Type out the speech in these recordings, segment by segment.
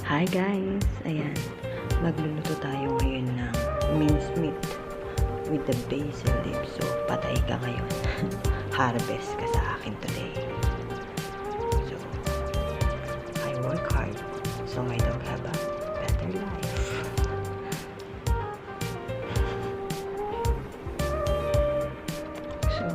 Hi guys! Ayan, magluluto tayo ngayon ng mince meat with the basil leaves. So, patay ka ngayon. Harvest ka sa akin today. So, I work hard so I don't have a better life. So,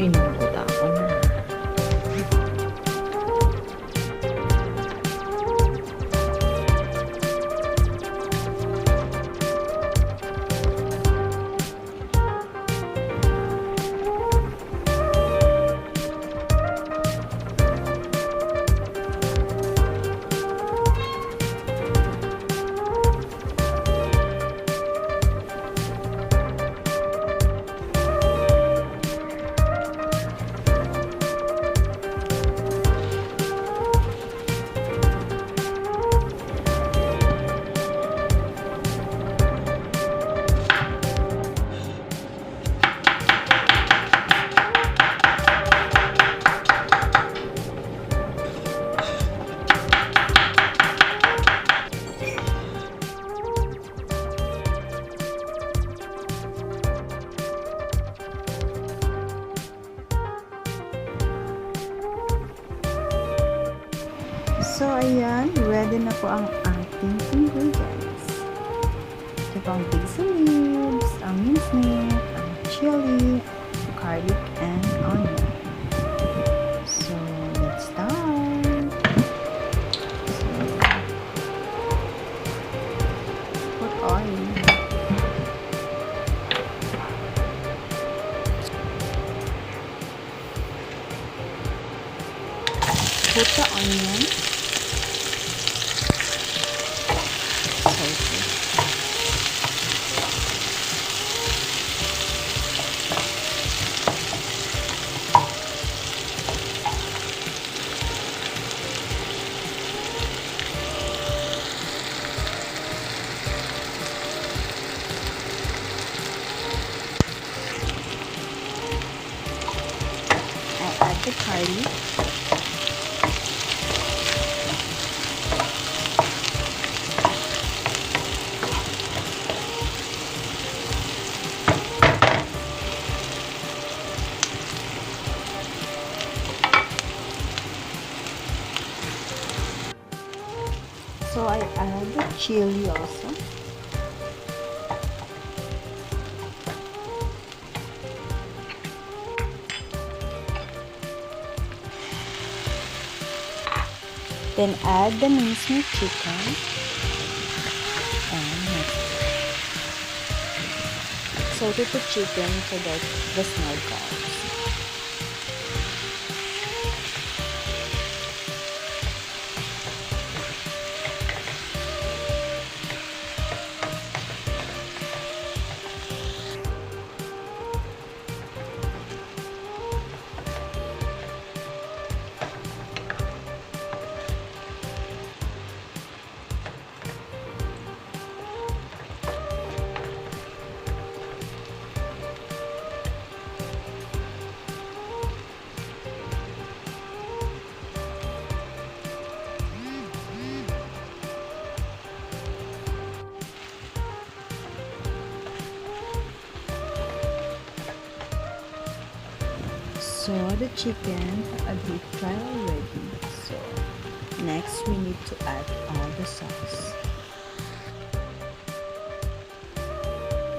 inungkot ako na. So, ayan, ready na po ang ating ingredients. Ito po ang basil leaves, ang mince meat, ang chili, garlic, and onion. So, let's start. So, put oil. Put the onion. Add the garlic. So I add the chili also. Then add the mincemeat chicken and saute the chicken so that the smell goes. So the chicken, a deep fry already. So next we need to add all the sauce.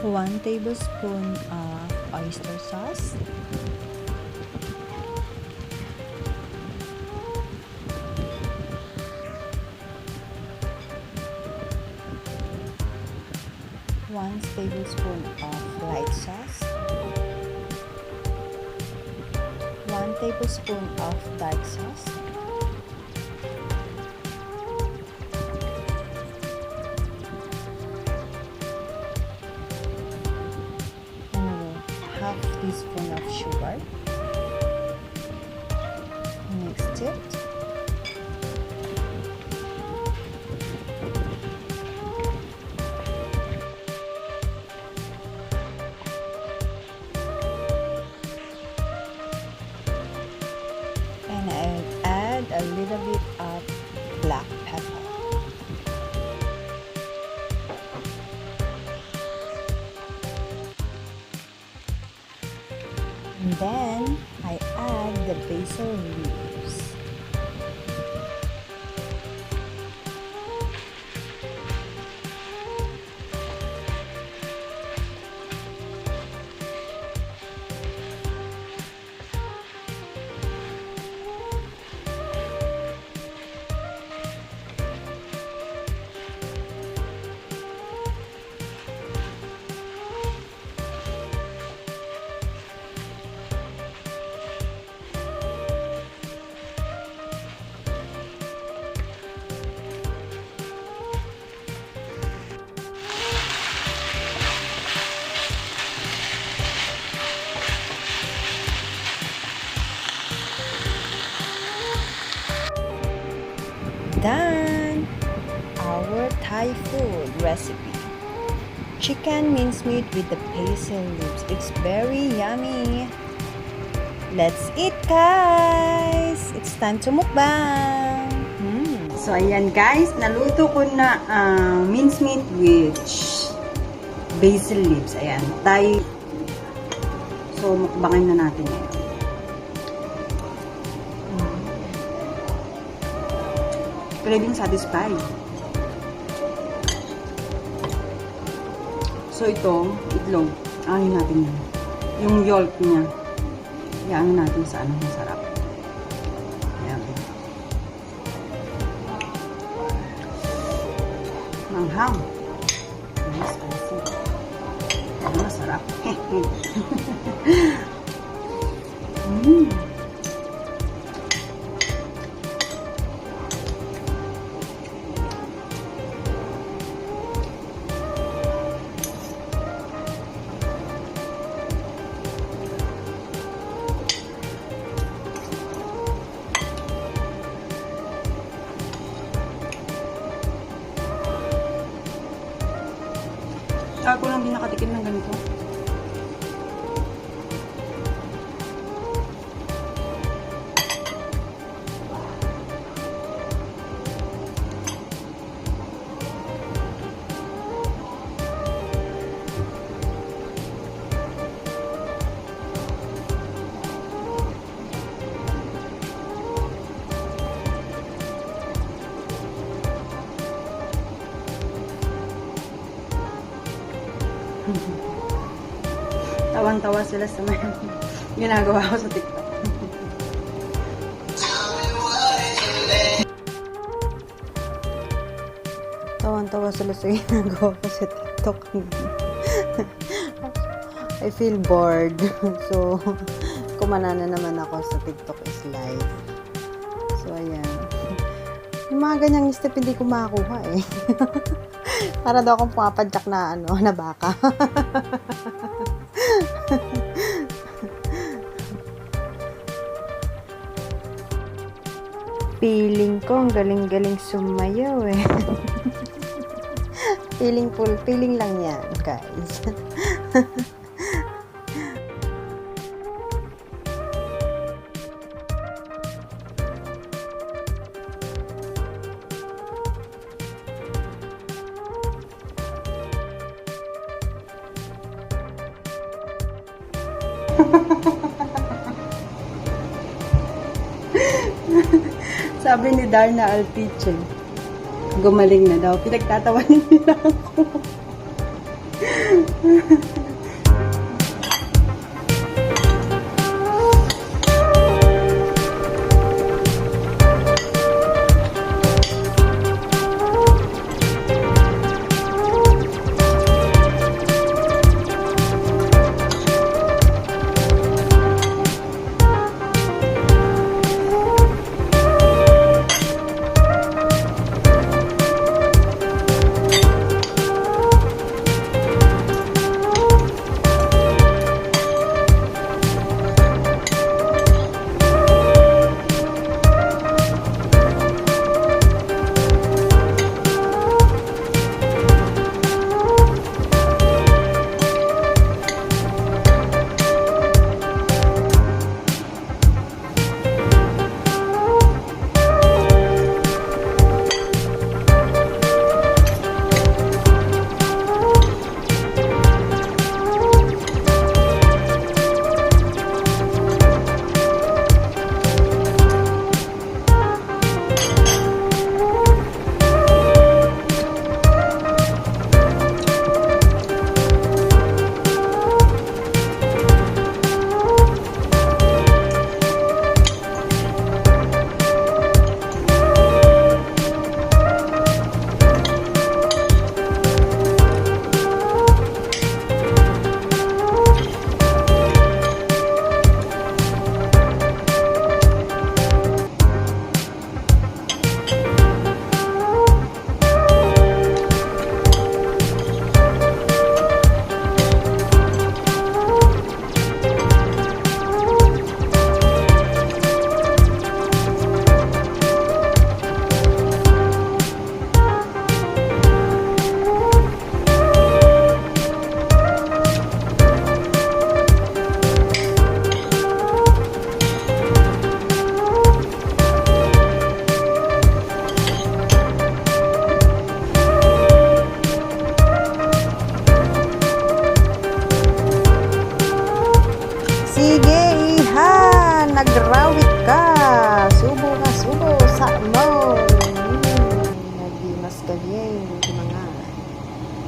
1 tablespoon of oyster sauce. 1 tablespoon of light sauce, 1 tablespoon of dark sauce, and half teaspoon of sugar. Mix it. And I'll add a little bit of black pepper. And then I add the basil leaves. Done! Our Thai food recipe. Chicken mincemeat with the basil leaves. It's very yummy. Let's eat, guys! It's time to mukbang! So, ayan guys. Naluto ko na mincemeat with basil leaves. Ayan. Thai. So, mukbangin na natin ngayon. Craving satisfied. So, ito, itlog. Ano natin yan? Yung yolk niya. Iyan natin sa ano, masarap. Ayan. Manghang. Yes, spicy. Ano, masarap. Ako lang din nakatikim ng ganito. Tawang-tawa sila sa mga ginagawa ko sa TikTok. Tawang-tawa sila sa ginagawa ko sa TikTok. I feel bored. So, kumanana naman ako sa TikTok is live. So, ayan. Yung mga ganyang step hindi ko makakuha eh. Para daw akong pumapadyak na ano, na baka. Feeling ko ang galing-galing sumayaw eh. Feeling lang yan, guys. Sabi ni Darna Alpiche, gumaling na daw. Pinagtatawanan nila ako. Sige, Ihan! Nagrawit ka! Subo na subo sa mo! Nagdimas ka bien, mga.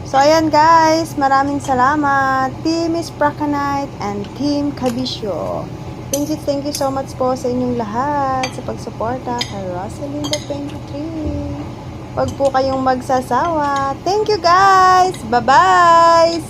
So, ayan guys. Maraming salamat. Team Miss Prakanite and Team Kabisyo. Thank you so much po sa inyong lahat sa pagsuporta kay Rosalinda 23. Huwag po kayong magsasawa. Thank you guys! Bye-bye!